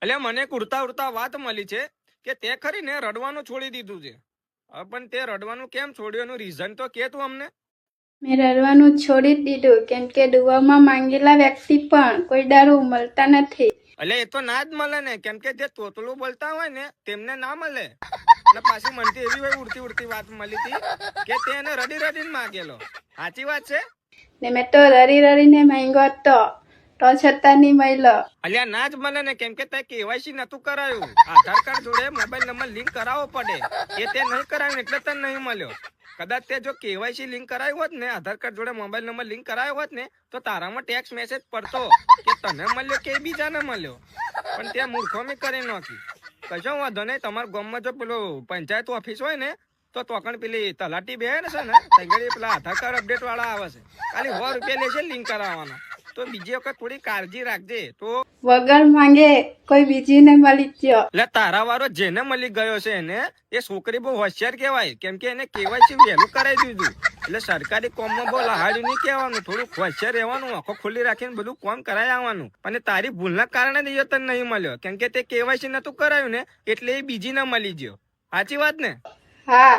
એટલે મને ઉડતા ઉડતા વાત મળી છે કે તે ખરી ને રડવાનું છોડી દીધું છે. પણ તે રડવાનું કેમ છોડ્યું એનું રીઝન તો કે તું અમને. મેં રડવાનું છોડી જ દીધું કેમ કે દુવામાં માંગેલા વ્યક્તિ પણ કોઈ દારૂ મળતા નથી. એટલે એ તો ના જ મળે ને, કેમ કે જે તોતલું બોલતા હોય ને તેમને ના મળે. ને પાછી મનથી એવી ઉડતી ઉડતી વાત મળી હતી કે તે એને રડી રડીને માગેલો. સાચી વાત છે ને મેં તો રડી રડીને માંગ્યો હતો તો છતાં નહીં મળ્યો. અલ્યા ના જ મળે ને, કેમ કે તે કેવાયસી નતું કરાયું. આધાર કાર્ડ જોડે મોબાઈલ નંબર લિંક કરાવવો પડે. એ તે નહીં કરાયું એટલે તને નહીં મળ્યો. કદાચ તે જો કેવાયસી લિંક કરાયું હોત ને, આધાર કાર્ડ જોડે મોબાઈલ નંબર લિંક કરાયો હોત ને, તો તારામાં ટેક્સ મેસેજ પડતો કે તને મળ્યો કે બીજાને મળ્યો. પણ તે મૂર્ખોમી કરી નાખી. કશો વાંધો નહીં, તમારા ગામમાં જો પેલો પંચાયત ઓફિસ હોય ને તો તોકણ પેલી તલાટી બે ને છે ને તંગડી પેલા આધાર કાર્ડ અપડેટ વાળા આવે છે. ખાલી 100 રૂપિયા લેશે લિંક કરાવવાના. તો બીજી વખત થોડી કાળજી રાખજે. તો વગર માંગે કોઈ બીજીને મળી ગયો. એટલે તારા વાળો જેને મળી ગયો છે એને એ છોકરી બહુ હોશિયાર કહેવાય, કેમ કે એને કેવાયસી વહેલું કરાવી દીધું. એટલે સરકારી કોમમાં બહુ લહાડ્યું નહીં કહેવાનું, થોડું હોશિયાર રહેવાનું, આંખો ખુલ્લી રાખીને બધું કામ કરાવી આવવાનું. અને તારી ભૂલના કારણે જ તને નહીં મળ્યો, કેમ કે તે કેવાયસી નતું કરાયું ને એટલે એ બીજી ના મળી ગયો. સાચી વાત ને? હા.